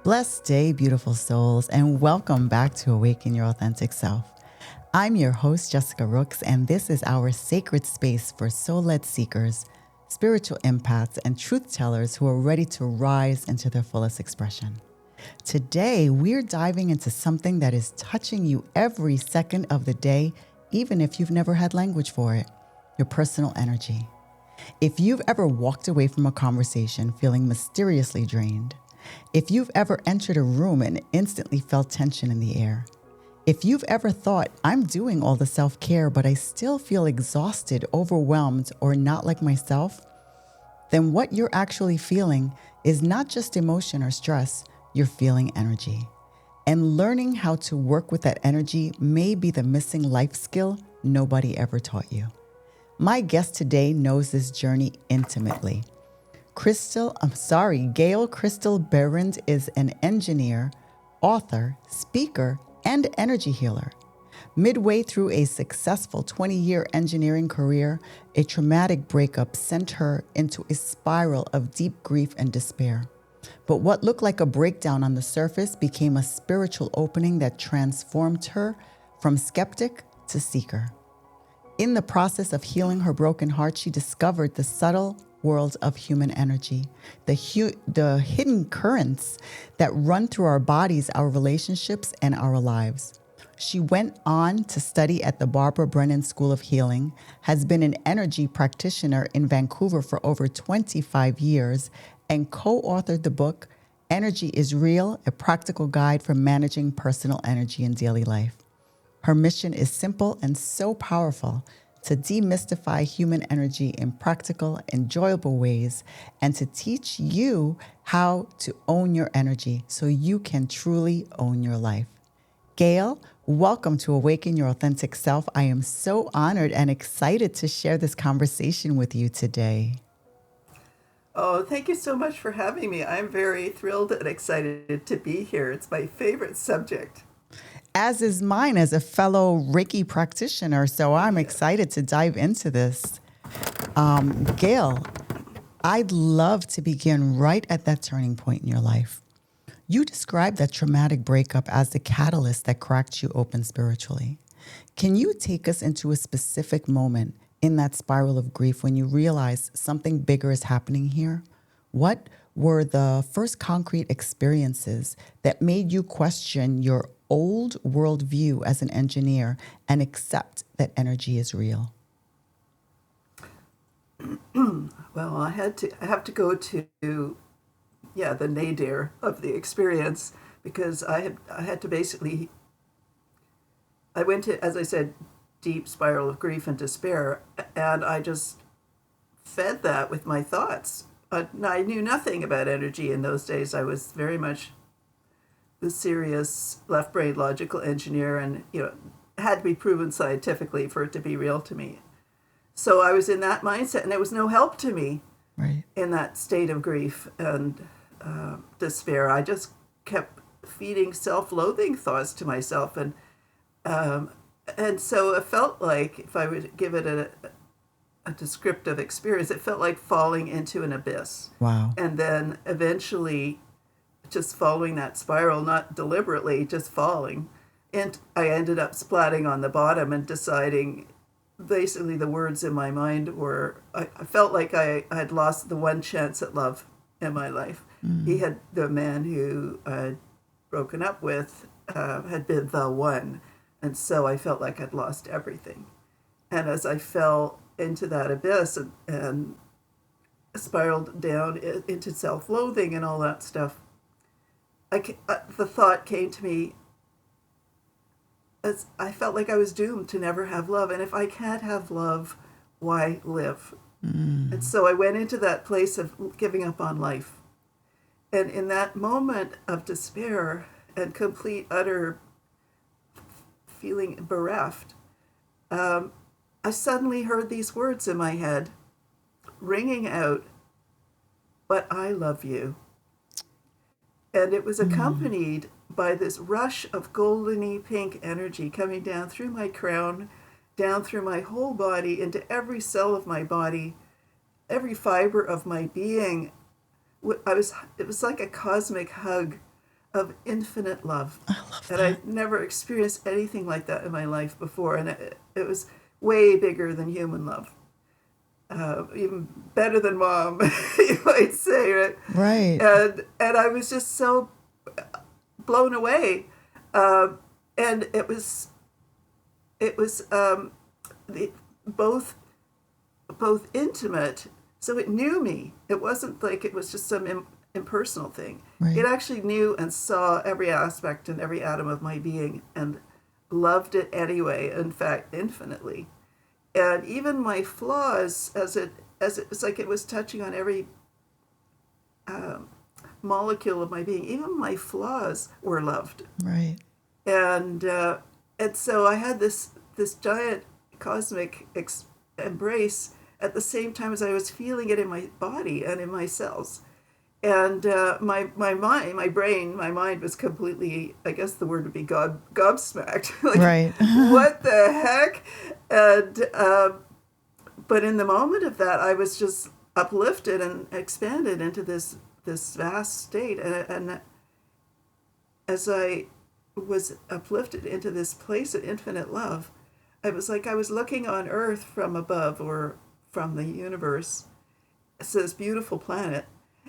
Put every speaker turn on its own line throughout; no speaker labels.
Blessed day, beautiful souls, and welcome back to Awaken Your Authentic Self. I'm your host, Jessica Rooks, and this is our sacred space for soul-led seekers, spiritual empaths, and truth tellers who are ready to rise into their fullest expression. Today, we're diving into something that is touching you every second of the day, even if you've never had language for it, your personal energy. If you've ever walked away from a conversation feeling mysteriously drained, if you've ever entered a room and instantly felt tension in the air, if you've ever thought, I'm doing all the self-care, but I still feel exhausted, overwhelmed, or not like myself, then what you're actually feeling is not just emotion or stress, you're feeling energy. And learning how to work with that energy may be the missing life skill nobody ever taught you. My guest today knows this journey intimately. Gail Crystal Behrend is an engineer, author, speaker, and energy healer. Midway through a successful 20-year engineering career, a traumatic breakup sent her into a spiral of deep grief and despair. But what looked like a breakdown on the surface became a spiritual opening that transformed her from skeptic to seeker. In the process of healing her broken heart, she discovered the subtle world of human energy, the hidden currents that run through our bodies, our relationships, and our lives. She went on to study at the Brennan School of Healing, has been an energy practitioner in Vancouver for over 25 years, and co-authored the book, Energy is Real, a practical guide for managing personal energy in daily life. Her mission is simple and so powerful: to demystify human energy in practical, enjoyable ways, and to teach you how to own your energy so you can truly own your life. Gail, welcome to Awaken Your Authentic Self. I am so honored and excited to share this conversation with you today.
Oh, thank you so much for having me. I'm very thrilled and excited to be here. It's my favorite subject.
As is mine as a fellow Reiki practitioner, so I'm excited to dive into this. Gail, I'd love to begin right at that turning point in your life. You described that traumatic breakup as the catalyst that cracked you open spiritually. Can you take us into a specific moment in that spiral of grief when you realized something bigger is happening here? What were the first concrete experiences that made you question your old worldview as an engineer and accept that energy is real?
Well, I have to go to the nadir of the experience, because I had to basically, I went to, as I said, deep spiral of grief and despair, and I just fed that with my thoughts. I knew nothing about energy in those days. I was very much the serious left brain logical engineer, and had to be proven scientifically for it to be real to me. So I was in that mindset, and there was no help to me
Right.
in that state of grief and despair. I just kept feeding self-loathing thoughts to myself, and so it felt like, if I would give it a descriptive experience, it felt like falling into an abyss.
Wow.
And then eventually just following that spiral, not deliberately, just falling. And I ended up splatting on the bottom and deciding, basically the words in my mind were, I felt like I had lost the one chance at love in my life. The man who I'd broken up with had been the one. And so I felt like I'd lost everything. And as I fell into that abyss and spiraled down into self-loathing and all that stuff, the thought came to me, as I felt like I was doomed to never have love. And if I can't have love, why live? And so I went into that place of giving up on life. And in that moment of despair and complete, utter feeling bereft, I suddenly heard these words in my head ringing out, "But I love you." And it was accompanied by this rush of goldeny pink energy coming down through my crown, down through my whole body, into every cell of my body, every fiber of my being. It was like a cosmic hug of infinite love.
I love
And
that.
I've never experienced anything like that in my life before. And it was way bigger than human love. Even better than mom, you might say, right?
Right.
And I was just so blown away. And it was the, both intimate, so it knew me. It wasn't like it was just some impersonal thing.
Right.
It actually knew and saw every aspect and every atom of my being and loved it anyway, in fact, infinitely. And even my flaws, it's like it was touching on every molecule of my being. Even my flaws were loved.
Right.
And so I had this giant cosmic embrace at the same time as I was feeling it in my body and in my cells. And my mind, my brain, my mind was completely, I guess the word would be gobsmacked. Like,
Right.
what the heck? And but in the moment of that, I was just uplifted and expanded into this vast state. And as I was uplifted into this place of infinite love, it was like I was looking on Earth from above or from the universe. It's this beautiful planet.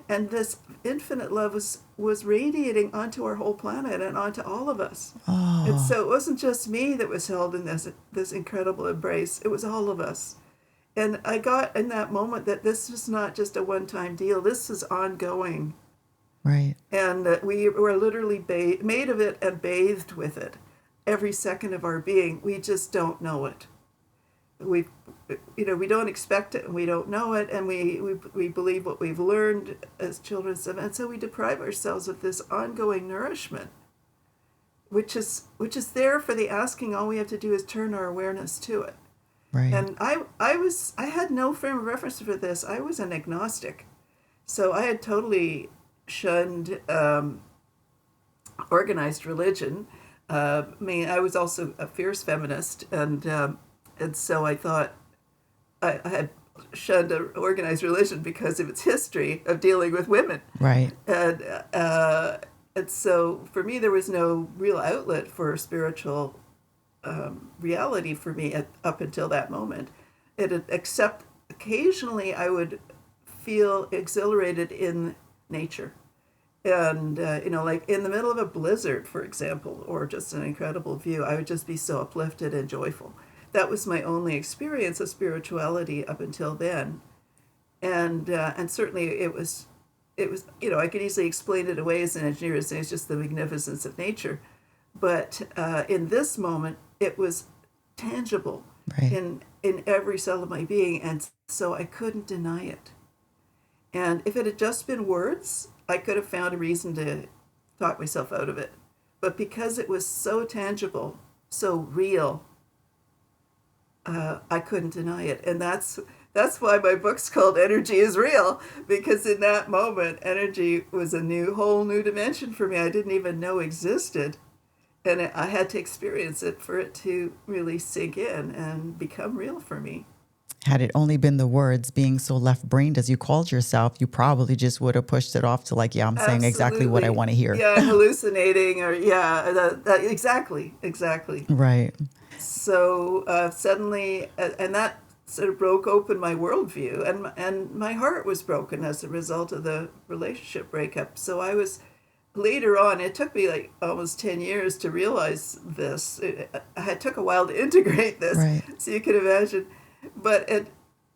And this infinite love was radiating onto our whole planet and onto all of us.
Oh.
And so it wasn't just me that was held in this incredible embrace. It was all of us. And I got in that moment that this was not just a one-time deal. This is ongoing.
Right.
And that we were literally made of it and bathed with it every second of our being. We just don't know it. We don't expect it and we don't know it, and we believe what we've learned as children, and so we deprive ourselves of this ongoing nourishment, which is there for the asking. All we have to do is turn our awareness to it.
Right.
And I had no frame of reference for this. I was an agnostic, so I had totally shunned organized religion. I was also a fierce feminist, and so I thought I had shunned organized religion because of its history of dealing with women.
Right.
And so for me, there was no real outlet for spiritual reality for me up until that moment. Except occasionally I would feel exhilarated in nature. And, like in the middle of a blizzard, for example, or just an incredible view, I would just be so uplifted and joyful. That was my only experience of spirituality up until then. And certainly it was, I could easily explain it away as an engineer as saying it's just the magnificence of nature. But in this moment, it was tangible.
Right.
in every cell of my being, and so I couldn't deny it. And if it had just been words, I could have found a reason to talk myself out of it. But because it was so tangible, so real, I couldn't deny it. And that's why my book's called Energy is Real, because in that moment, energy was a whole new dimension for me I didn't even know existed. And I had to experience it for it to really sink in and become real for me.
Had it only been the words, being so left-brained as you called yourself, you probably just would have pushed it off to like, yeah, I'm saying exactly what I want to hear.
Yeah, hallucinating or that exactly.
Right.
So suddenly, and that sort of broke open my worldview, and my heart was broken as a result of the relationship breakup. So I was, later on, it took me like almost 10 years to realize this. It took a while to integrate this,
right.
So you can imagine. But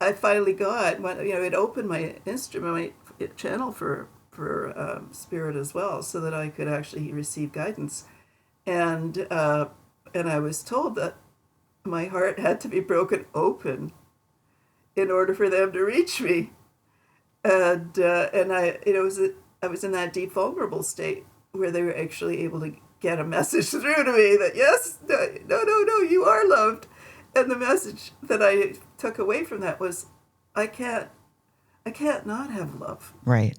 I finally got, it opened my instrument, my channel for spirit as well, so that I could actually receive guidance. And I was told that my heart had to be broken open in order for them to reach me. And I was in that deep vulnerable state where they were actually able to get a message through to me that yes, no, you are loved. And the message that I took away from that was, I can't not have love.
Right.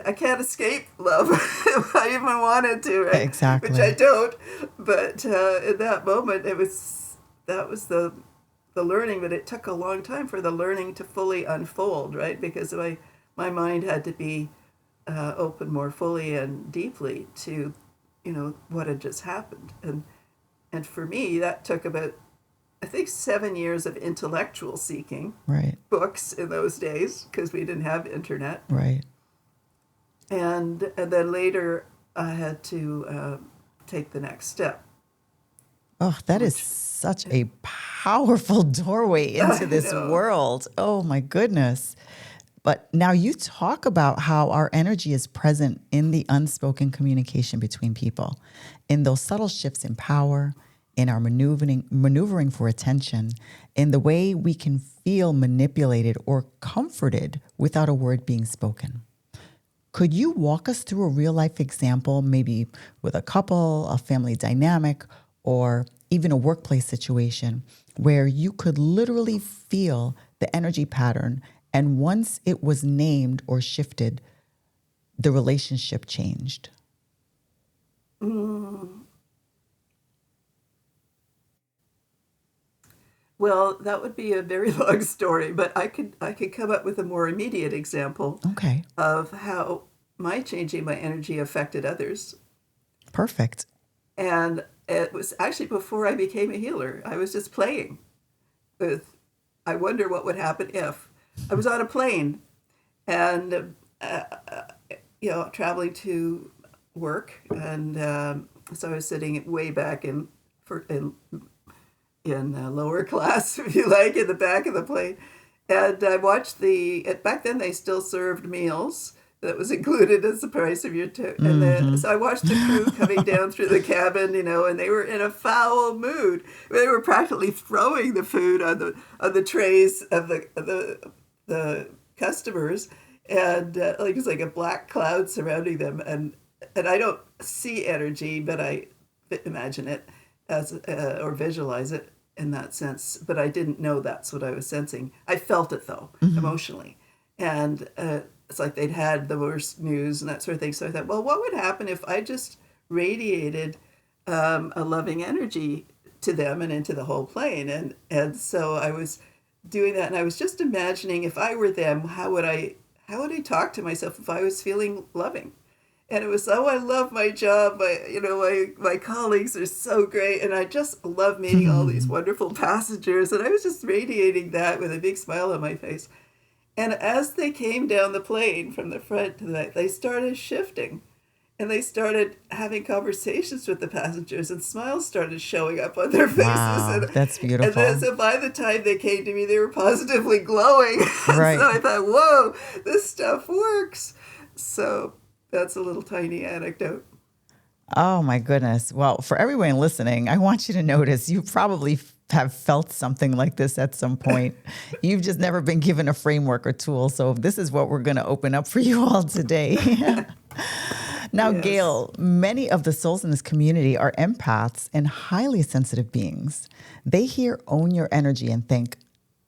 I can't escape love if I even wanted to, right?
Exactly.
Which I don't. But in that moment, that was the learning, but it took a long time for the learning to fully unfold, right? Because my mind had to be open more fully and deeply to, what had just happened. And for me, that took about, I think, 7 years of intellectual seeking,
Right.
books in those days, because we didn't have internet.
Right.
And then later I had to take the next step.
Oh, that is such a powerful doorway into this world. Oh, my goodness. But now you talk about how our energy is present in the unspoken communication between people, in those subtle shifts in power, in our maneuvering for attention, in the way we can feel manipulated or comforted without a word being spoken. Could you walk us through a real life example, maybe with a couple, a family dynamic, or even a workplace situation where you could literally feel the energy pattern, and once it was named or shifted, the relationship changed?
Well, that would be a very long story, but I could come up with a more immediate example
Okay,
of how my changing my energy affected others.
perfect.
And it was actually before I became a healer. I was just playing with, I wonder what would happen if. I was on a plane and, traveling to work. And so I was sitting way back in lower class, if you like, in the back of the plane. And I watched back then they still served meals. That was included as the price of your ticket. And then, so I watched the crew coming down through the cabin, and they were in a foul mood. They were practically throwing the food on the trays of the customers, and like it's like a black cloud surrounding them. And I don't see energy, but I imagine it as or visualize it in that sense. But I didn't know that's what I was sensing. I felt it though, emotionally, and. It's like they'd had the worst news and that sort of thing. So I thought, well, what would happen if I just radiated a loving energy to them and into the whole plane? And so I was doing that, and I was just imagining if I were them, how would I talk to myself if I was feeling loving? And it was, oh, I love my job. My colleagues are so great, and I just love meeting all these wonderful passengers. And I was just radiating that with a big smile on my face. And as they came down the plane from the front to the back, they started shifting. And they started having conversations with the passengers, and smiles started showing up on their faces.
Wow, that's beautiful.
And then, so by the time they came to me, they were positively glowing.
Right.
So I thought, whoa, this stuff works. So that's a little tiny anecdote.
Oh, my goodness. Well, for everyone listening, I want you to notice you probably have felt something like this at some point. You've just never been given a framework or tool. So this is what we're going to open up for you all today. Now,
Yes.
Gail, many of the souls in this community are empaths and highly sensitive beings. They hear own your energy and think,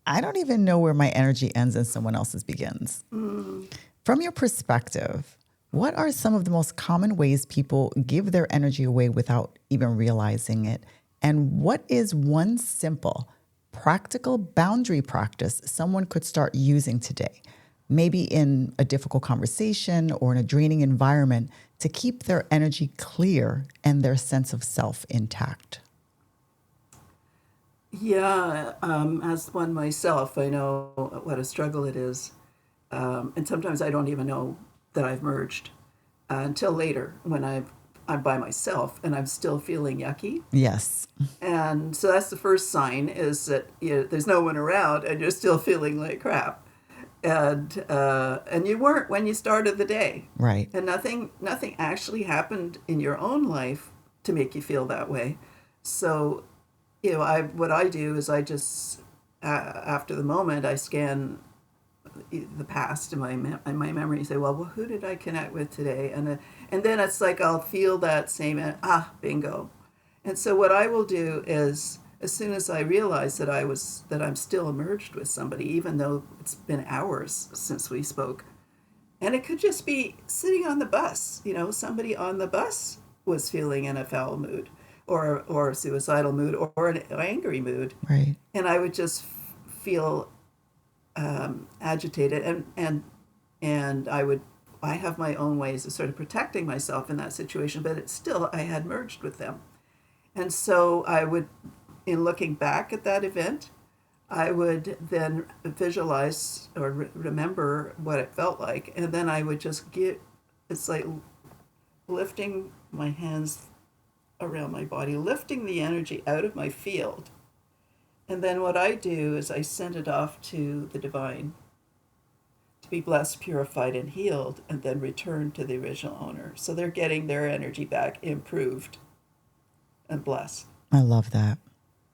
I don't even know where my energy ends and someone else's begins. From your perspective, what are some of the most common ways people give their energy away without even realizing it? And what is one simple, practical boundary practice someone could start using today, maybe in a difficult conversation or in a draining environment, to keep their energy clear and their sense of self intact?
Yeah, as one myself, I know what a struggle it is. And sometimes I don't even know that I've merged until later when I'm by myself and I'm still feeling yucky.
Yes.
And so that's the first sign, is that there's no one around and you're still feeling like crap. And you weren't when you started the day.
Right.
And nothing actually happened in your own life to make you feel that way. So, what I do is I just after the moment I scan the past in my memory and say, well, who did I connect with today? And then it's like I'll feel that same bingo. And so what I will do is, as soon as I realize that I'm still merged with somebody, even though it's been hours since we spoke, and it could just be sitting on the bus. Somebody on the bus was feeling in a foul mood, or a suicidal mood, or an angry mood,
Right.
and I would just feel agitated, and I would I have my own ways of sort of protecting myself in that situation, but it's still, I had merged with them. And so I would, in looking back at that event, I would then visualize or remember what it felt like. And then I would just it's like lifting my hands around my body, lifting the energy out of my field. And then what I do is I send it off to the divine to be blessed, purified, and healed, and then return to the original owner. So they're getting their energy back, improved and blessed.
I love that.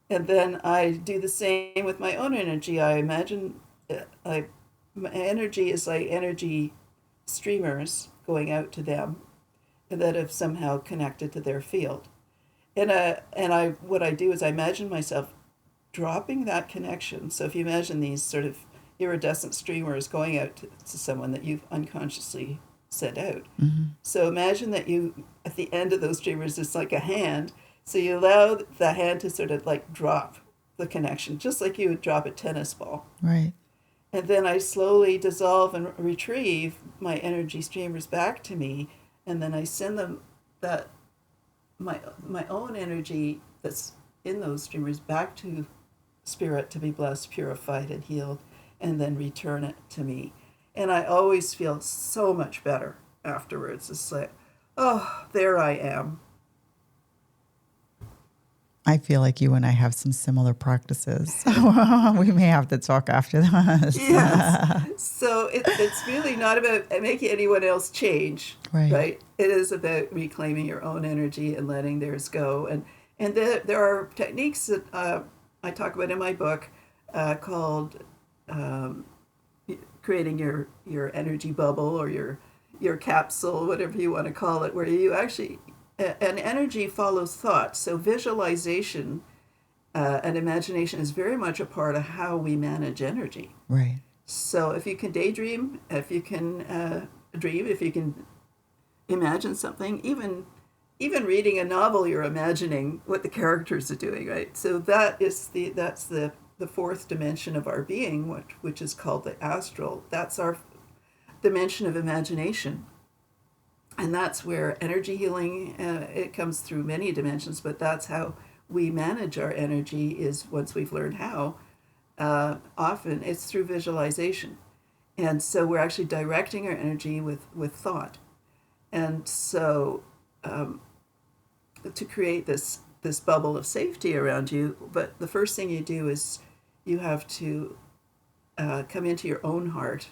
And then I do the same with my own energy. I imagine my energy is like energy streamers going out to them that have somehow connected to their field. And what I do is I imagine myself dropping that connection. So if you imagine these sort of iridescent streamers going out to someone that you've unconsciously sent out.
Mm-hmm.
So imagine that you, at the end of those streamers, it's like a hand. So you allow the hand to sort of like drop the connection, just like you would drop a tennis ball.
Right.
And then I slowly dissolve and retrieve my energy streamers back to me. And then I send them my own energy that's in those streamers back to spirit to be blessed, purified, and healed, and then return it to me. And I always feel so much better afterwards. It's like, oh, there I am.
I feel like you and I have some similar practices. We may have to talk after this.
Yes. So it's really not about making anyone else change, right? It is about reclaiming your own energy and letting theirs go. And there are techniques that I talk about in my book called creating your energy bubble or your capsule, whatever you want to call it, where you actually... And energy follows thought. So visualization and imagination is very much a part of how we manage energy.
Right.
So if you can daydream, if you can dream, if you can imagine something, even reading a novel, you're imagining what the characters are doing, right? So that's the fourth dimension of our being, which is called the astral. That's our dimension of imagination. And that's where energy healing, it comes through many dimensions, but that's how we manage our energy is once we've learned how, often it's through visualization. And so we're actually directing our energy with thought. And so to create this bubble of safety around you, but the first thing you do is you have to come into your own heart,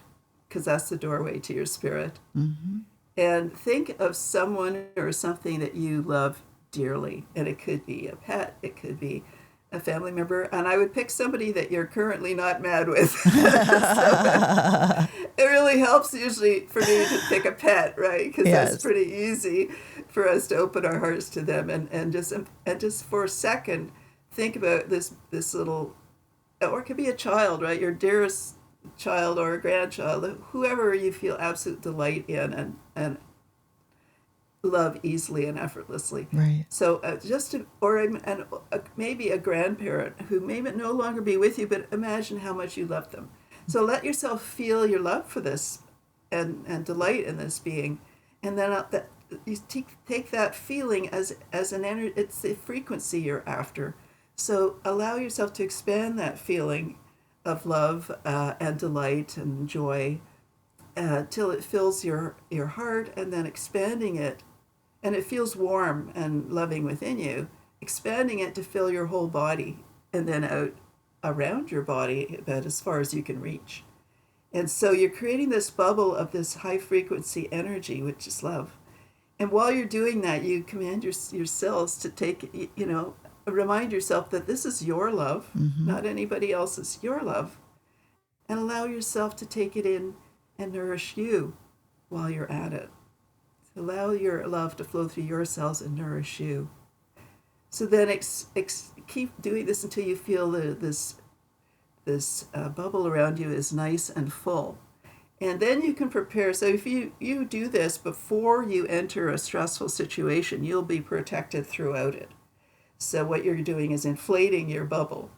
because that's the doorway to your spirit. Mm-hmm. And think of someone or something that you love dearly. And it could be a pet, it could be a family member. And I would pick somebody that you're currently not mad with. So it really helps usually for me to pick a pet, right? Because that's pretty easy for us to open our hearts to them. And just for a second, think about this little, or it could be a child, right? Your dearest child or a grandchild, whoever you feel absolute delight in and love easily and effortlessly.
Right.
So maybe a grandparent who may no longer be with you, but imagine how much you love them. So let yourself feel your love for this and delight in this being, and then you take that feeling as an energy. It's the frequency you're after. So allow yourself to expand that feeling of love and delight and joy till it fills your heart, and then expanding it, and it feels warm and loving within you, expanding it to fill your whole body and then out around your body about as far as you can reach. And so you're creating this bubble of this high frequency energy, which is love. And while you're doing that, you command your cells to take, remind yourself that this is your love, mm-hmm. not anybody else's, your love, and allow yourself to take it in and nourish you while you're at it. Allow your love to flow through your cells and nourish you. So then keep doing this until you feel this bubble around you is nice and full. And then you can prepare. So if you do this before you enter a stressful situation, you'll be protected throughout it. So what you're doing is inflating your bubble.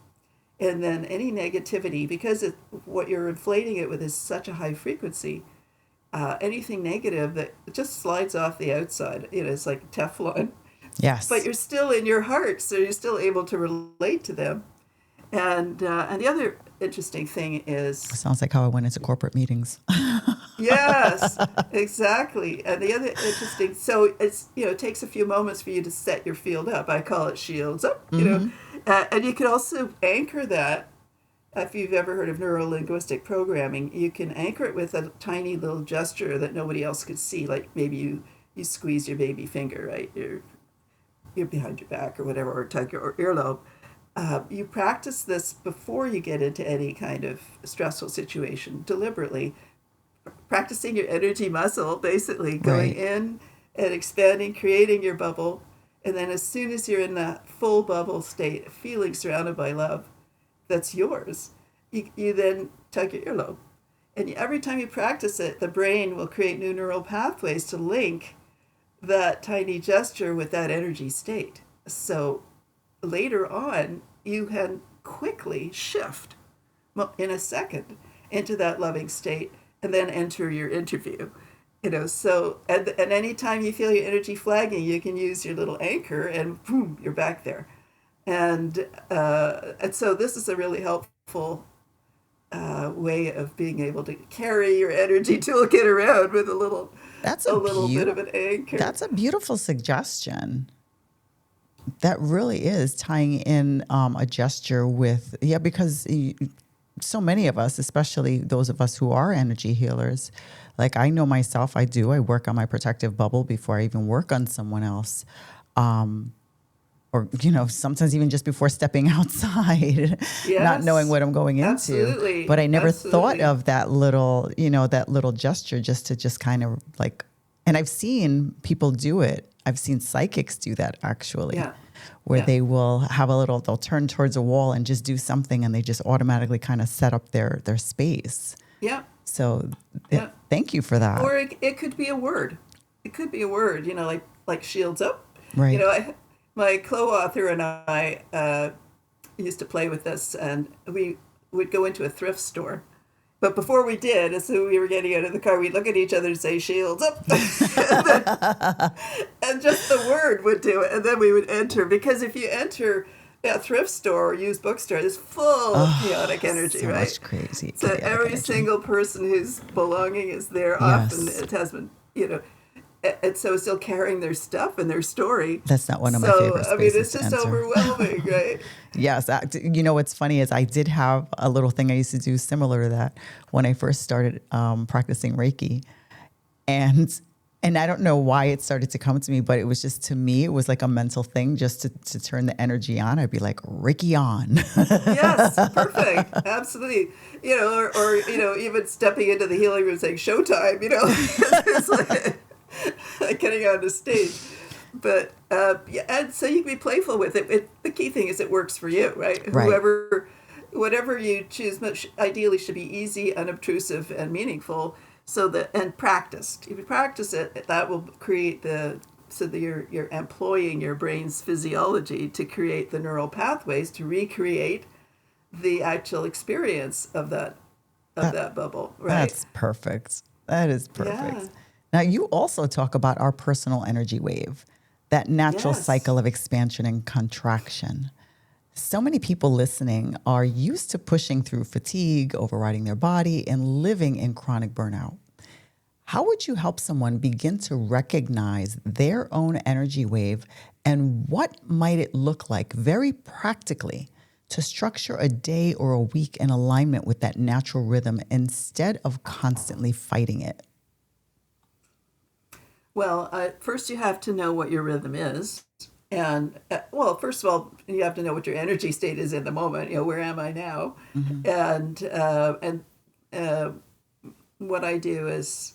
And then any negativity, because what you're inflating it with is such a high frequency, anything negative that just slides off the outside. It's like Teflon, but
Yes.
you're still in your heart, so you're still able to relate to them. And the other interesting thing is,
Sounds like how I went into corporate meetings.
yes, exactly. And the other interesting, so it takes a few moments for you to set your field up. I call it shields up.
Mm-hmm.
And you can also anchor that. If you've ever heard of neuro-linguistic programming, you can anchor it with a tiny little gesture that nobody else could see. Like maybe you squeeze your baby finger, right? You're behind your back or whatever, or tug your earlobe. You practice this before you get into any kind of stressful situation deliberately, practicing your energy muscle, basically going
Right.
in and expanding, creating your bubble. And then as soon as you're in that full bubble state, feeling surrounded by love that's yours, you then tug your earlobe. And every time you practice it, the brain will create new neural pathways to link that tiny gesture with that energy state. So later on, you can quickly shift in a second into that loving state and then enter your interview. So and anytime you feel your energy flagging, you can use your little anchor and boom, you're back there. And so this is a really helpful way of being able to carry your energy toolkit around with
That's
a
a
little bit of
beautiful
an anchor.
that's a beautiful suggestion. That really is tying in a gesture with, yeah, because so many of us, especially those of us who are energy healers, like I know myself, I work on my protective bubble before I even work on someone else. Or, sometimes even just before stepping outside, not knowing
Yes,
what I'm going into. But
absolutely,
I never thought
absolutely.
of that little gesture just to just kind of like, and I've seen people do it. I've seen psychics do that actually,
Yeah,
where
yeah,
they'll turn towards a wall and just do something and they just automatically kind of set up their space.
yeah,
So
yeah.
thank you for that.
Or it could be a word. It could be a word, like shields up.
Right.
My co-author and I used to play with this, and we would go into a thrift store. But before we did, as soon as we were getting out of the car, we'd look at each other and say, shields up. And just the word would do it. And then we would enter. Because if you enter a thrift store or used bookstore, it's full of
Oh,
chaotic energy,
so
right?
much crazy,
So
chaotic
every
energy.
single person whose belonging is there, often
Yes.
it has been. And so still carrying their stuff and their story.
That's not one of my
So,
favorite
I mean,
spaces
it's
to
just
enter.
overwhelming, right?
Yes. What's funny is I did have a little thing I used to do similar to that when I first started practicing Reiki. And I don't know why it started to come to me, but it was just, to me, it was like a mental thing just to turn the energy on. I'd be like, Reiki on.
Yes, perfect. Absolutely. Or even stepping into the healing room saying showtime, it's like getting on the stage. But yeah, and so you can be playful with it. The key thing is it works for you, right?
Right.
Whatever you choose, ideally should be easy, unobtrusive, and meaningful. And practiced. If you practice it, that will create so that you're employing your brain's physiology to create the neural pathways to recreate the actual experience of
That
that bubble, right?
That's perfect. That is
Yeah.
perfect. Now, you also talk about our personal energy wave, that natural
Yes.
cycle of expansion and contraction. So many people listening are used to pushing through fatigue, overriding their body, and living in chronic burnout. How would you help someone begin to recognize their own energy wave, and what might it look like very practically to structure a day or a week in alignment with that natural rhythm instead of constantly fighting it?
Well, first you have to know what your rhythm is. And well, first of all, you have to know what your energy state is in the moment. Where am I now?
Hmm.
And uh, what I do is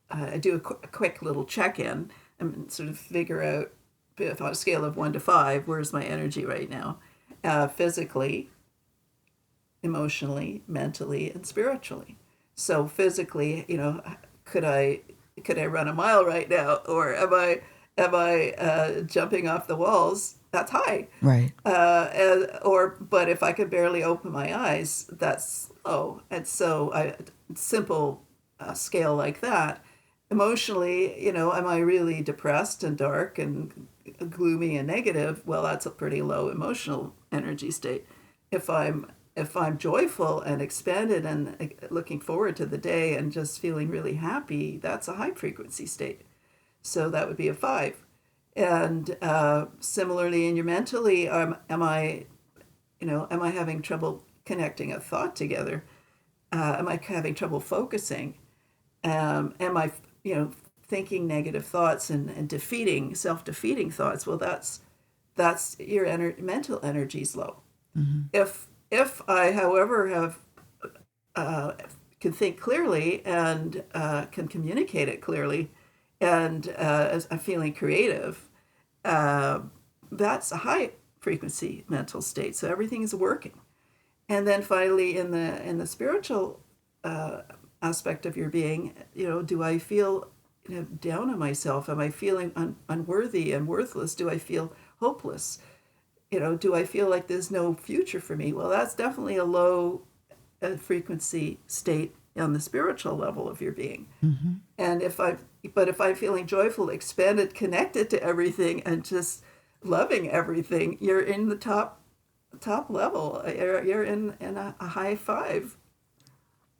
I do a quick little check-in and sort of figure out, if on a scale of 1 to 5, where's my energy right now, physically, emotionally, mentally, and spiritually. So physically, could I run a mile right now, or am I jumping off the walls? That's high.
Right.
But if I could barely open my eyes, that's low. And so simple. scale like that. Emotionally, am I really depressed and dark and gloomy and negative? Well, that's a pretty low emotional energy state. If I'm joyful and expanded and looking forward to the day and just feeling really happy, that's a high frequency state. So that would be a 5. And similarly, in your mentally, am I having trouble connecting a thought together? Am I having trouble focusing? Am I, thinking negative thoughts and defeating, self-defeating thoughts? Well, that's your mental energy's low.
Mm-hmm.
If I, however, have can think clearly and can communicate it clearly, and as I'm feeling creative, that's a high frequency mental state. So everything is working. And then finally, in the spiritual aspect of your being, do I feel down on myself? Am I feeling unworthy and worthless? Do I feel hopeless? Do I feel like there's no future for me? Well, that's definitely a low frequency state on the spiritual level of your being.
Mm-hmm.
And if I'm feeling joyful, expanded, connected to everything, and just loving everything, you're in the top level. You're in a high 5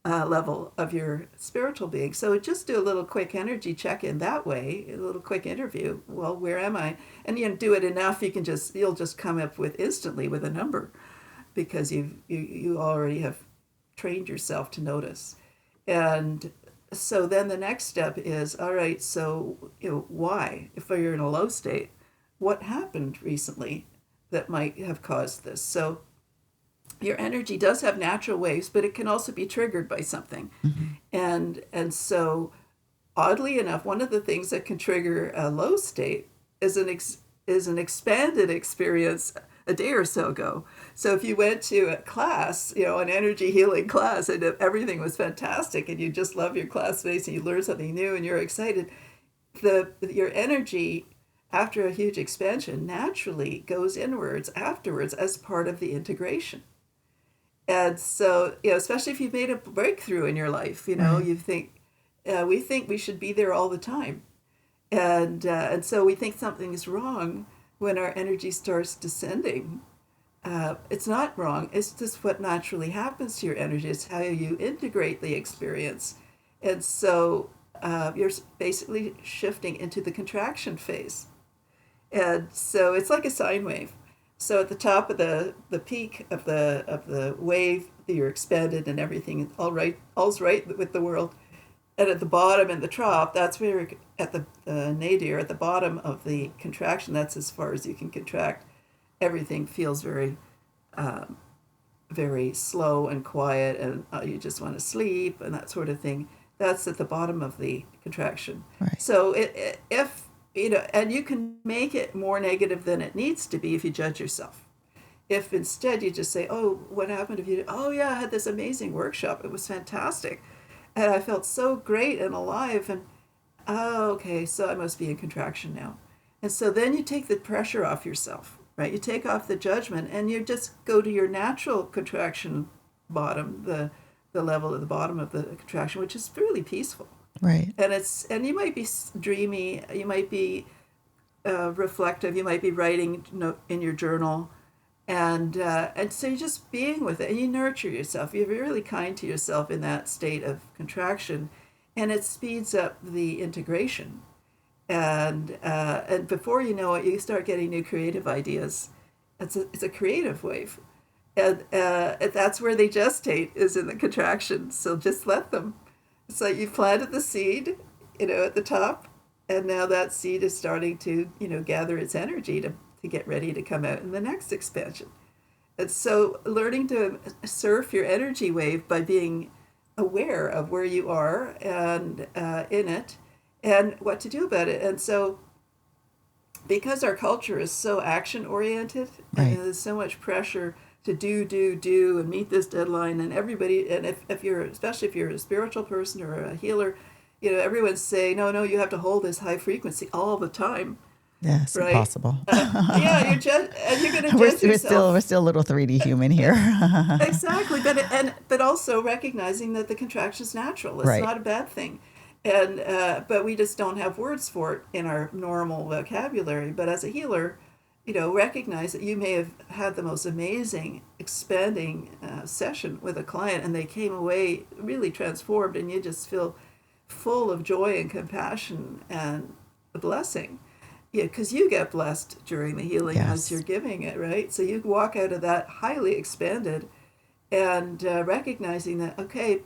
level of your spiritual being. So just do a little quick energy check in that way, a little quick interview. Well, where am I? And do it enough, you'll just come up with instantly with a number, because you already have trained yourself to notice. And so then the next step is, all right, so why? If you're in a low state, what happened recently that might have caused this? So your energy does have natural waves, but it can also be triggered by something. Mm-hmm. And so oddly enough, one of the things that can trigger a low state is an expanded experience a day or so ago. So if you went to a class, an energy healing class, and everything was fantastic, and you just love your classmates and you learn something new and you're excited, your energy after a huge expansion naturally goes inwards afterwards as part of the integration. And so, especially if you've made a breakthrough in your life,
Right.
you think, we think we should be there all the time. And so we think something is wrong when our energy starts descending. It's not wrong. It's just what naturally happens to your energy. It's how you integrate the experience. And so you're basically shifting into the contraction phase. And so it's like a sine wave. So at the top of the peak of the wave, you're expanded and everything all's right with the world. And at the bottom in the trough, that's where you're at the nadir, at the bottom of the contraction. That's as far as you can contract. Everything feels very, very slow and quiet, and you just want to sleep and that sort of thing. That's at the bottom of the contraction.
Right.
So if and you can make it more negative than it needs to be if you judge yourself. If instead you just say, oh, what happened if you, oh yeah, I had this amazing workshop. It was fantastic. And I felt so great and alive. And, oh, okay, so I must be in contraction now. And so then you take the pressure off yourself, right? You take off the judgment and you just go to your natural contraction bottom, the level at the bottom of the contraction, which is really peaceful.
Right.
And you might be dreamy, you might be reflective, you might be writing in your journal, and so you're just being with it, and you nurture yourself. You're really kind to yourself in that state of contraction, and it speeds up the integration. And before you know it, you start getting new creative ideas. It's a creative wave, and that's where they gestate, is in the contraction. So just let them. So you've planted the seed, at the top, and now that seed is starting to, gather its energy to get ready to come out in the next expansion. And so learning to surf your energy wave by being aware of where you are and in it and what to do about it. And so because our culture is so action oriented,
Right.
and there's so much pressure to do and meet this deadline, and everybody, and if you're, especially if you're a spiritual person or a healer, everyone's saying, no, you have to hold this high frequency all the time.
Yes,
right?
impossible.
Yeah, and you're going to
we're,
judge
we're still
yourself.
we're still a little 3D human here.
Exactly, but also recognizing that the contraction is natural. It's
Right.
not a bad thing, and but we just don't have words for it in our normal vocabulary. But as a healer, recognize that you may have had the most amazing expanding session with a client, and they came away really transformed, and you just feel full of joy and compassion and a blessing. Yeah, because you get blessed during the healing as you're
Yes.
giving it, right? So you walk out of that highly expanded and recognizing that, okay,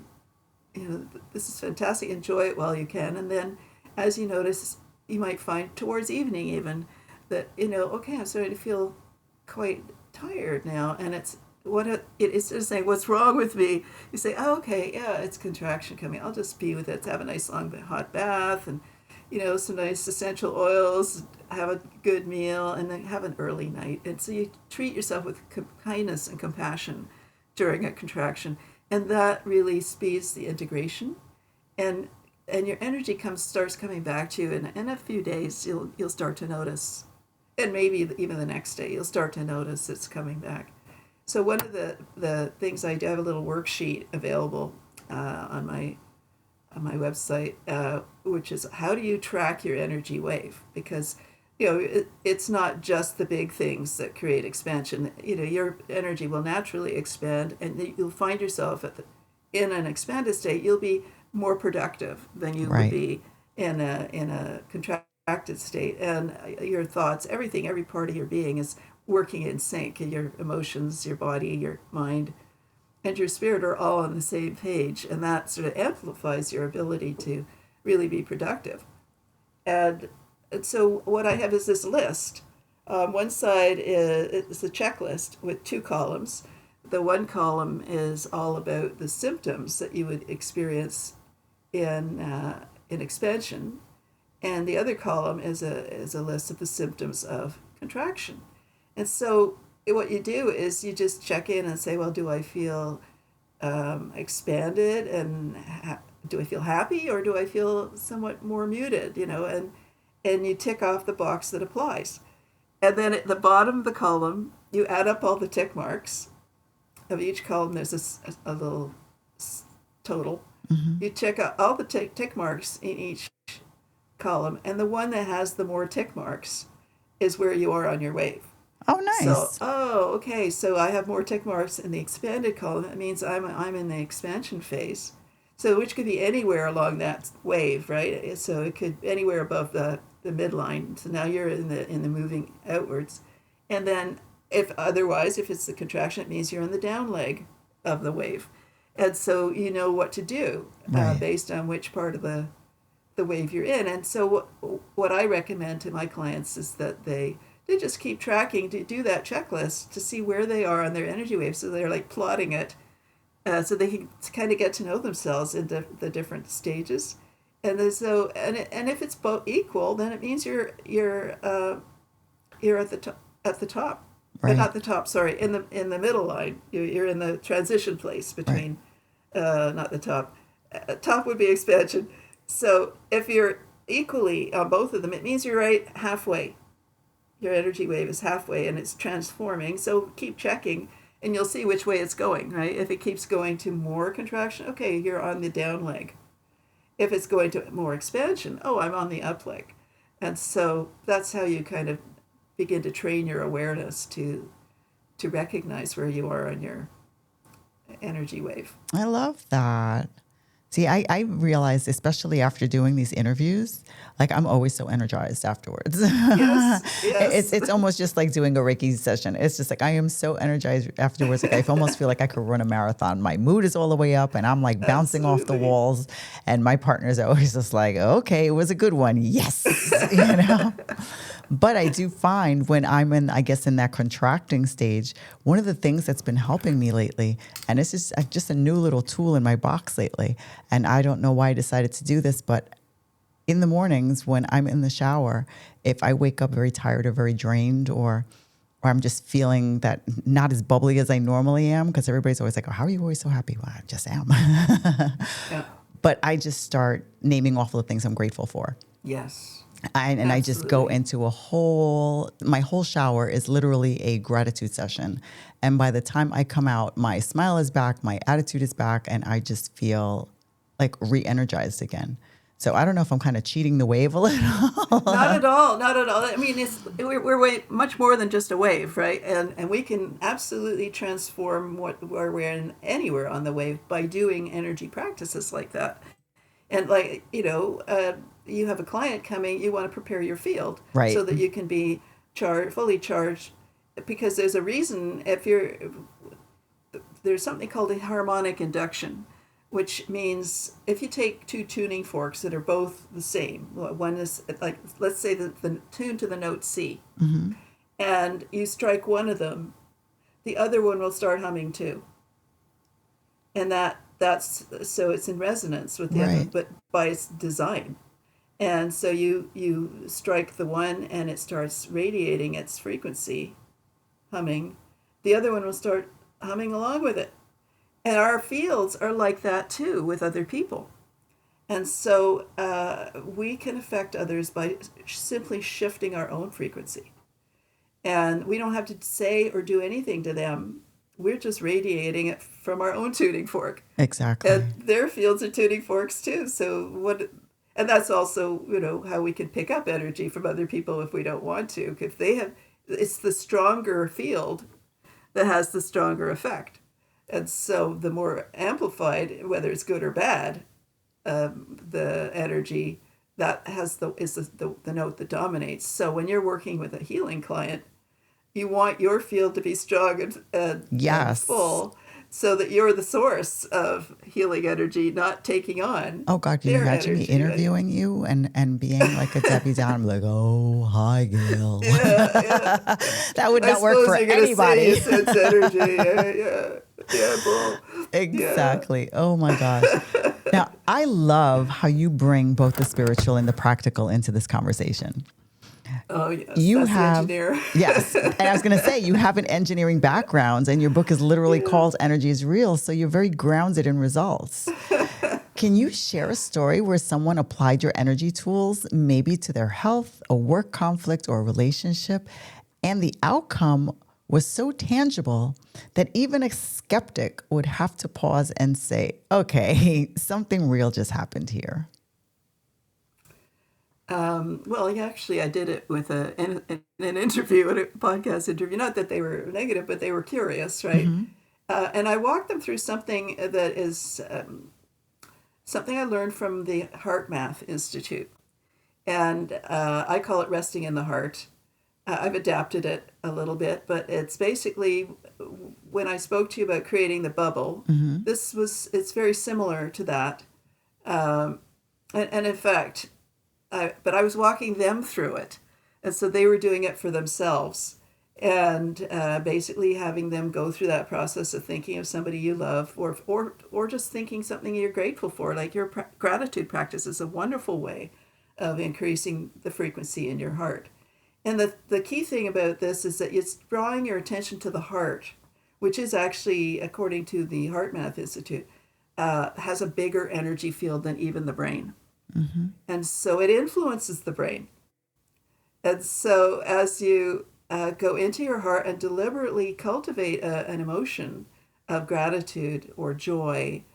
this is fantastic, enjoy it while you can. And then as you notice, you might find towards evening even that, okay, I'm starting to feel quite tired now. And it's just saying, what's wrong with me? You say, oh, okay, yeah, it's contraction coming. I'll just be with it. Have a nice long hot bath and, some nice essential oils, have a good meal, and then have an early night. And so you treat yourself with kindness and compassion during a contraction. And that really speeds the integration. And your energy starts coming back to you. And in a few days, you'll start to notice. And maybe even the next day, you'll start to notice it's coming back. So one of the things I do, I have a little worksheet available on my website, which is how do you track your energy wave? Because it's not just the big things that create expansion. Your energy will naturally expand, and you'll find yourself in an expanded state. You'll be more productive than you would
Right.
be in a contracted state, and your thoughts, everything, every part of your being is working in sync. And your emotions, your body, your mind, and your spirit are all on the same page, and that sort of amplifies your ability to really be productive. And so what I have is this list. One side is a checklist with two columns. The one column is all about the symptoms that you would experience in expansion, and the other column is a list of the symptoms of contraction. And so what you do is you just check in and say, well, do I feel expanded, and do I feel happy, or do I feel somewhat more muted? And you tick off the box that applies. And then at the bottom of the column, you add up all the tick marks. Of each column, there's a little total.
Mm-hmm.
You check out all the tick marks in each column, and the one that has the more tick marks is where you are on your wave.
Oh,
So,
nice.
okay, so I have more tick marks in the expanded column. That means I'm in the expansion phase. So, which could be anywhere along that wave, right? So it could anywhere above the midline. So now you're in the moving outwards, and then if it's the contraction, it means you're in the down leg of the wave, and so you know what to do
Right.
based on which part of the wave you're in. And so what I recommend to my clients is that they just keep tracking, to do that checklist to see where they are on their energy wave. So they're like plotting it, so they can kind of get to know themselves in the different stages. And if it's both equal, then it means you're at the top, but
Right.
not the top. Sorry, in the middle line. You're in the transition place
Right.
between, not the top. Top would be expansion. So if you're equally on both of them, it means you're right halfway. Your energy wave is halfway and it's transforming. So keep checking and you'll see which way it's going, right? If it keeps going to more contraction, okay, you're on the down leg. If it's going to more expansion, oh, I'm on the up leg. And so that's how you kind of begin to train your awareness to recognize where you are on your energy wave.
I love that. See, I realized, especially after doing these interviews, like I'm always so energized afterwards.
Yes, yes.
It's almost just like doing a Reiki session. It's just like I am so energized afterwards. Like I almost feel like I could run a marathon. My mood is all the way up and I'm like bouncing off the
Absolutely.
walls. And my partner's always just like, okay, it was a good one. Yes. But I do find when I'm I guess, in that contracting stage, one of the things that's been helping me lately, and this is just a new little tool in my box lately, and I don't know why I decided to do this, but in the mornings when I'm in the shower, if I wake up very tired or very drained, or I'm just feeling that not as bubbly as I normally am, because everybody's always like, oh, how are you always so happy? Well, I just am.
Yeah.
But I just start naming off the things I'm grateful for.
Yes.
I just go into my whole shower is literally a gratitude session. And by the time I come out, my smile is back, my attitude is back, and I just feel like re-energized again. So I don't know if I'm kind of cheating the wave a little.
Not at all. Not at all. I mean, we're way much more than just a wave, right? And we can absolutely transform where we're in anywhere on the wave by doing energy practices like that. And like, you have a client coming, you want to prepare your field
Right.
so that you can be fully charged, because there's a reason. There's something called a harmonic induction, which means if you take two tuning forks that are both the same, one is like, let's say the tune to the note C, and you strike one of them, the other one will start humming too. And that's so it's in resonance with the other,
Right.
but by its design. And so you strike the one and it starts radiating its frequency, humming. The other one will start humming along with it. And our fields are like that too with other people. And so we can affect others by simply shifting our own frequency. And we don't have to say or do anything to them. We're just radiating it from our own tuning fork.
Exactly.
And their fields are tuning forks too. And that's also, how we can pick up energy from other people if we don't want to. If it's the stronger field that has the stronger effect. And so the more amplified, whether it's good or bad, the energy that is the note that dominates. So when you're working with a healing client, you want your field to be strong and
Yes.
full, so that you're the source of healing energy, not taking on.
Oh God, can you imagine me interviewing you and being like a Debbie Downer? I'm like, oh, hi, Gail.
Yeah.
That would not work for anybody.
Say you sense energy. Yeah, bull.
Exactly. Yeah. Oh my gosh. Now, I love how you bring both the spiritual and the practical into this conversation.
Oh, yes.
You
That's
have,
the engineer.
Yes. And I was going to say, you have an engineering background and your book is literally called Energy is Real. So you're very grounded in results. Can you share a story where someone applied your energy tools, maybe to their health, a work conflict, or a relationship, and the outcome was so tangible that even a skeptic would have to pause and say, okay, something real just happened here?
Well, actually, I did it with an interview, a podcast interview. Not that they were negative, but they were curious, right?
Mm-hmm.
And I walked them through something that is something I learned from the Heart Math Institute. And I call it resting in the heart. I've adapted it a little bit, but it's basically, when I spoke to you about creating the bubble, it's very similar to that. And in fact, but I was walking them through it. And so they were doing it for themselves, and basically having them go through that process of thinking of somebody you love, or just thinking something you're grateful for. Like your gratitude practice is a wonderful way of increasing the frequency in your heart. And the key thing about this is that it's drawing your attention to the heart, which is actually, according to the Heart Math Institute, has a bigger energy field than even the brain. Mm-hmm. And so it influences the brain. And so as you go into your heart and deliberately cultivate an emotion of gratitude or joy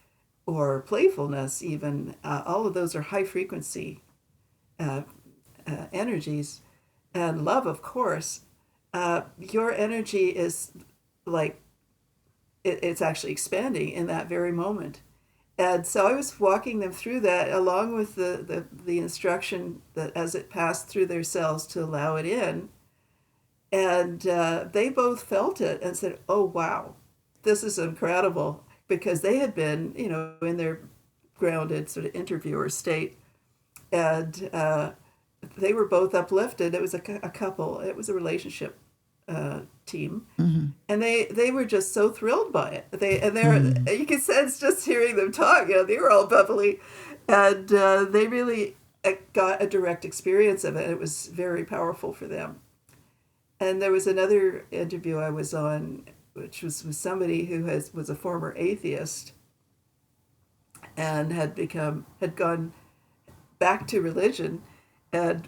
or playfulness, even, all of those are high frequency energies. And love, of course, your energy is like, it's actually expanding in that very moment. And so I was walking them through that, along with the instruction that as it passed through their cells to allow it in. And they both felt it and said, oh, wow, this is incredible. Because they had been, in their grounded sort of interviewer state. And they were both uplifted. It was a couple. It was a relationship team, and they were just so thrilled by it. You can sense just hearing them talk. They were all bubbly, and they really got a direct experience of it. It was very powerful for them. And there was another interview I was on, which was with somebody who was a former atheist, and had gone back to religion. and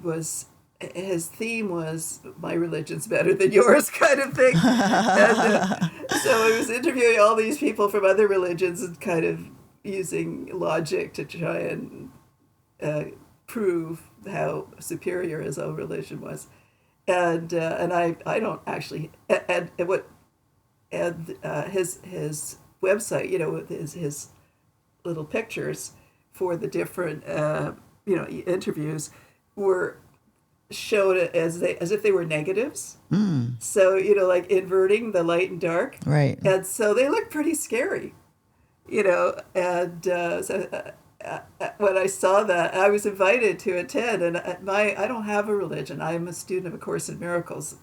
his theme was "My religion's better than yours" kind of thing. So I was interviewing all these people from other religions and kind of using logic to try and prove how superior his own religion was. And I don't actually his website, with his little pictures for the different interviews were showed as if they were negatives. So like inverting the light and dark,
Right.
and so they look pretty scary, and when I saw that, I was invited to attend, and I don't have a religion. I am a student of A Course in Miracles,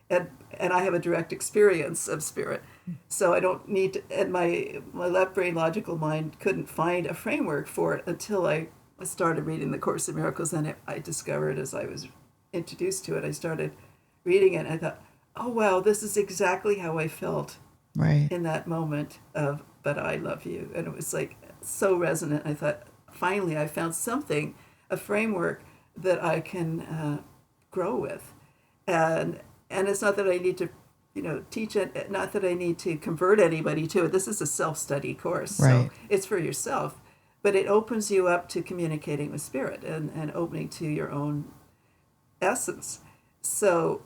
and I have a direct experience of spirit. So I don't need to, and my left brain logical mind couldn't find a framework for it until I started reading The Course in Miracles, and I discovered as I was introduced to it, I started reading it, and I thought, oh wow, this is exactly how I felt
Right.
in that moment of "But I love you," and it was like so resonant. I thought, finally, I found something, a framework that I can grow with, and it's not that I need to, teach it. Not that I need to convert anybody to it. This is a self-study course,
Right.
so it's for yourself, but it opens you up to communicating with spirit and opening to your own essence. So,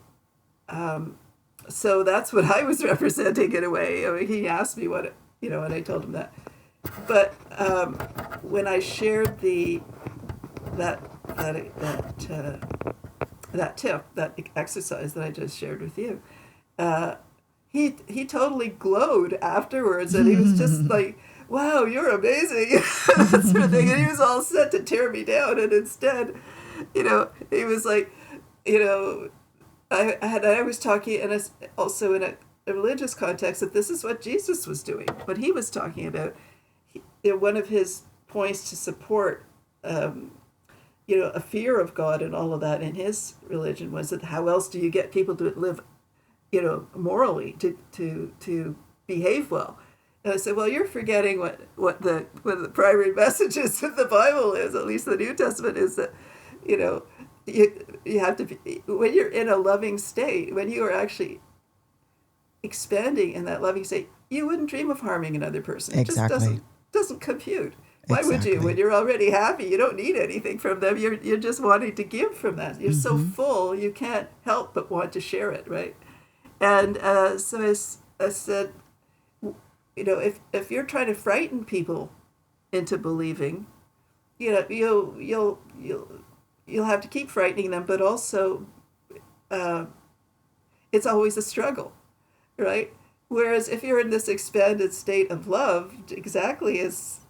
so that's what I was representing in a way. I mean, he asked me what and I told him that. But when I shared that tip, that exercise that I just shared with you, he totally glowed afterwards, and he was just like, "Wow, you're amazing," that sort of thing. And he was all set to tear me down, and instead, he was like, I was talking, and also in a religious context, that this is what Jesus was doing, what he was talking about. One of his points to support, a fear of God and all of that in his religion was that how else do you get people to live, morally, to behave well? And I said, well, you're forgetting what the primary messages of the Bible is, at least the New Testament, is that, you have to be, when you're in a loving state, when you are actually expanding in that loving state, you wouldn't dream of harming another person.
Exactly.
It just doesn't compute. Why would you?
Exactly.
When you're already happy, you don't need anything from them. You're just wanting to give from that. You're so full, you can't help but want to share it, right? And so I said, if you're trying to frighten people into believing, you'll have to keep frightening them, but also it's always a struggle, right? Whereas if you're in this expanded state of love, exactly as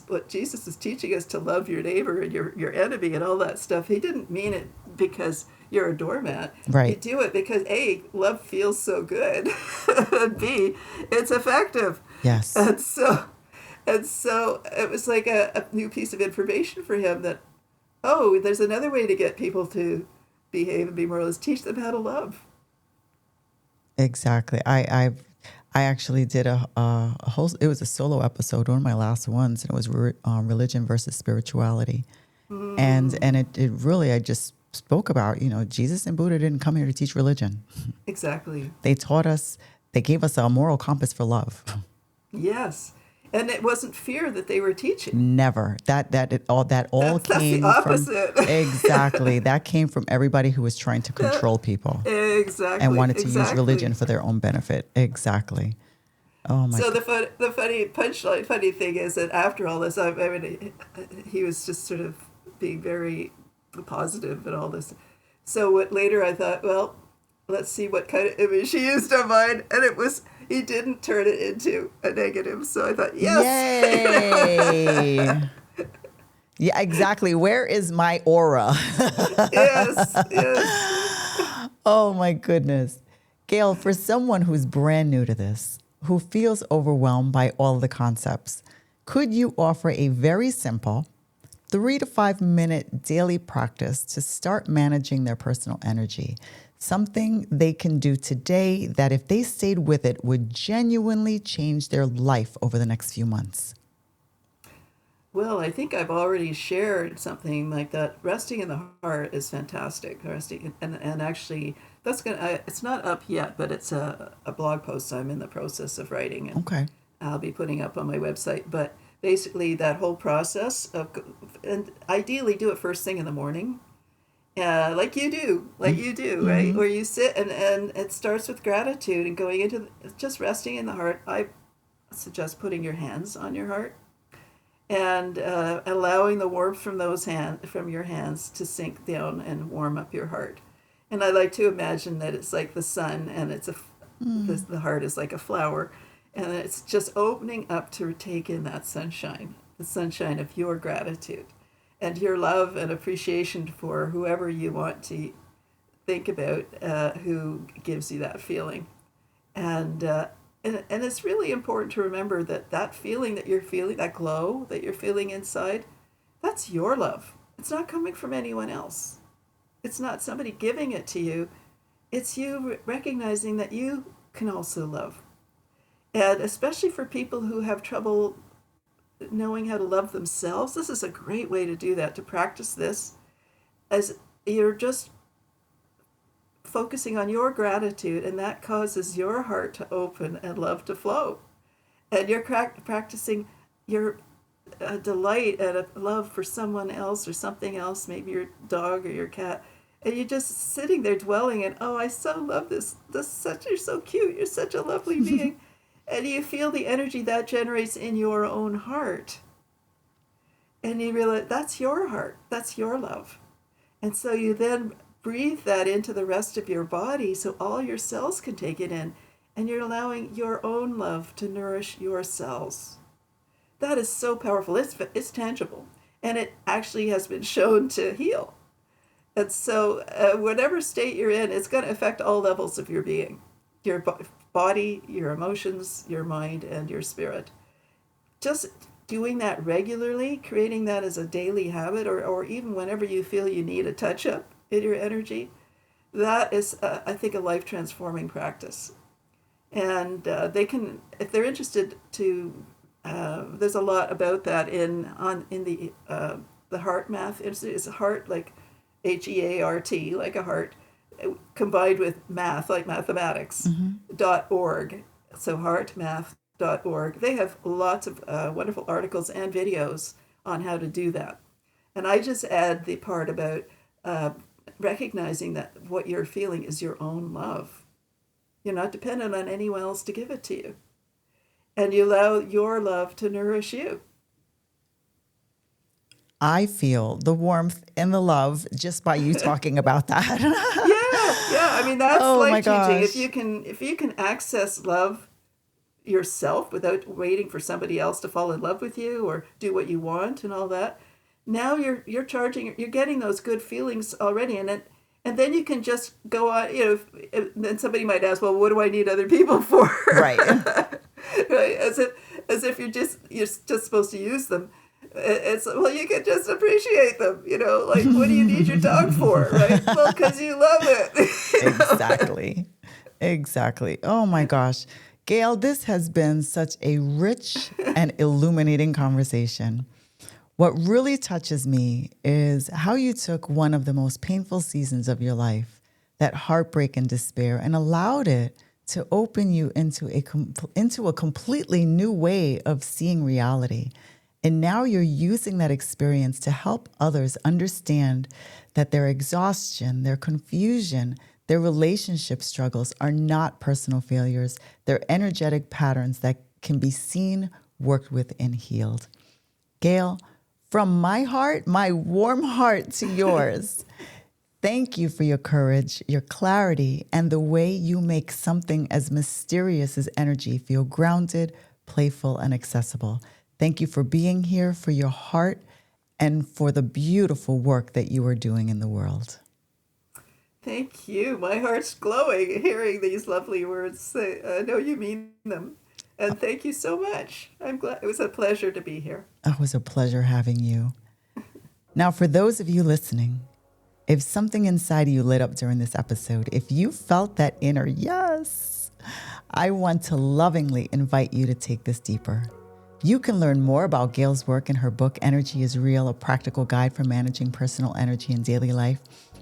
what Jesus is teaching us, to love your neighbor and your enemy and all that stuff, he didn't mean it because you're a doormat.
Right.
You do it because A, love feels so good, and B, it's effective.
Yes.
And so it was like a new piece of information for him that, oh, there's another way to get people to behave and be moral, is teach them how to love.
Exactly. I actually did a whole, it was a solo episode, one of my last ones, and it was religion versus spirituality. And it really, I just spoke about, Jesus and Buddha didn't come here to teach religion.
Exactly.
They taught us, they gave us a moral compass for love.
Yes. And it wasn't fear that they were teaching.
Never. That all
That's
came
the opposite.
from exactly. That came from everybody who was trying to control people.
Exactly.
And wanted to use religion for their own benefit. Exactly. Oh my.
So the funny punchline, funny thing is that after all this, I mean, he was just sort of being very positive and all this. So later I thought, well, let's see what kind of image he used on mine, and it was, he didn't turn it into a negative. So I thought, yes.
Yay. Yeah, exactly. Where is my aura?
Yes.
Oh my goodness. Gail, for someone who's brand new to this, who feels overwhelmed by all the concepts, could you offer a very simple 3 to 5 minute daily practice to start managing their personal energy? Something they can do today that, if they stayed with it, would genuinely change their life over the next few months.
Well, I think I've already shared something like that. Resting in the heart is fantastic. Resting and actually that's it's not up yet, but it's a blog post I'm in the process of writing, and
Okay.
I'll be putting up on my website. But basically, that whole process of, and ideally do it first thing in the morning, like you do, right?
Mm-hmm.
Where you sit and it starts with gratitude and going into just resting in the heart. I suggest putting your hands on your heart and allowing the warmth from your hands to sink down and warm up your heart. And I like to imagine that it's like the sun, and the heart is like a flower, and it's just opening up to take in that sunshine, the sunshine of your gratitude, and your love and appreciation for whoever you want to think about, who gives you that feeling. And and it's really important to remember that that feeling that you're feeling, that glow that you're feeling inside, that's your love. It's not coming from anyone else. It's not somebody giving it to you. It's you recognizing that you can also love. And especially for people who have trouble knowing how to love themselves, this is a great way to do that, to practice this as you're just focusing on your gratitude, and that causes your heart to open and love to flow. And you're practicing your delight and a love for someone else or something else, maybe your dog or your cat. And you're just sitting there dwelling in, oh, I so love this. You're so cute. You're such a lovely being. And you feel the energy that generates in your own heart. And you realize that's your heart. That's your love. And so you then breathe that into the rest of your body so all your cells can take it in. And you're allowing your own love to nourish your cells. That is so powerful. It's tangible. And it actually has been shown to heal. And so whatever state you're in, it's going to affect all levels of your being. Your body, your emotions, your mind, and your spirit. Just doing that regularly, creating that as a daily habit, or even whenever you feel you need a touch-up in your energy, that is, I think, a life-transforming practice. And they can, if they're interested to, there's a lot about that in the Heart Math Institute. It's a heart like HEART, like a heart, combined with math, like mathematics, .org. So heartmath.org. They have lots of wonderful articles and videos on how to do that. And I just add the part about recognizing that what you're feeling is your own love. You're not dependent on anyone else to give it to you. And you allow your love to nourish you.
I feel the warmth and the love just by you talking about that.
Yeah. I mean, that's
Oh my
life changing.
gosh.
If you can access love yourself without waiting for somebody else to fall in love with you or do what you want and all that, now you're getting those good feelings already, and then you can just go on. Then somebody might ask, well, what do I need other people for?
Right.
Right, as if you're just supposed to use them. It's, well, you can just appreciate them, like, what do you need your dog for, right? Well, because you love it.
Exactly. Oh my gosh. Gail, this has been such a rich and illuminating conversation. What really touches me is how you took one of the most painful seasons of your life, that heartbreak and despair, and allowed it to open you into a completely new way of seeing reality. And now you're using that experience to help others understand that their exhaustion, their confusion, their relationship struggles are not personal failures. They're energetic patterns that can be seen, worked with, and healed. Gail, from my heart, my warm heart to yours, thank you for your courage, your clarity, and the way you make something as mysterious as energy feel grounded, playful, and accessible. Thank you for being here, for your heart, and for the beautiful work that you are doing in the world.
Thank you. My heart's glowing hearing these lovely words. I know you mean them. And thank you so much. I'm glad. It was a pleasure to be here.
It was a pleasure having you. Now, for those of you listening, if something inside of you lit up during this episode, if you felt that inner yes, I want to lovingly invite you to take this deeper. You can learn more about Gail's work in her book, Energy is Real, a practical guide for managing personal energy in daily life,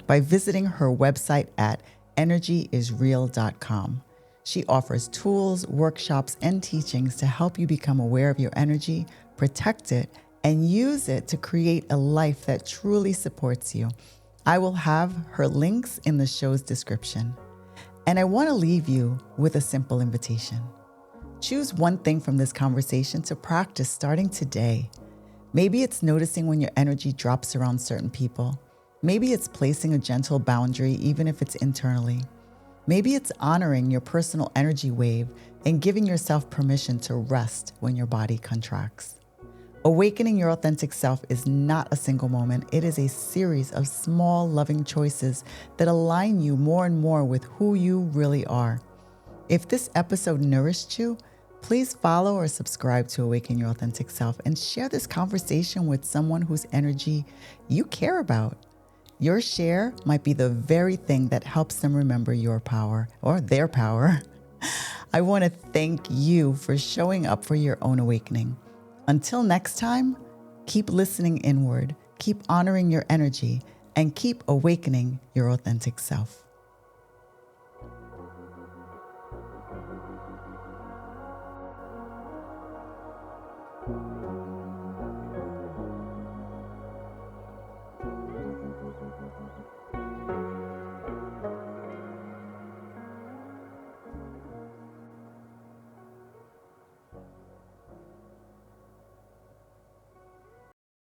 by visiting her website at energyisreal.com. She offers tools, workshops, and teachings to help you become aware of your energy, protect it, and use it to create a life that truly supports you. I will have her links in the show's description. And I want to leave you with a simple invitation. Choose one thing from this conversation to practice starting today. Maybe it's noticing when your energy drops around certain people. Maybe it's placing a gentle boundary, even if it's internally. Maybe it's honoring your personal energy wave and giving yourself permission to rest when your body contracts. Awakening your authentic self is not a single moment. It is a series of small, loving choices that align you more and more with who you really are. If this episode nourished you, please follow or subscribe to Awaken Your Authentic Self and share this conversation with someone whose energy you care about. Your share might be the very thing that helps them remember your power or their power. I want to thank you for showing up for your own awakening. Until next time, keep listening inward, keep honoring your energy, and keep awakening your authentic self.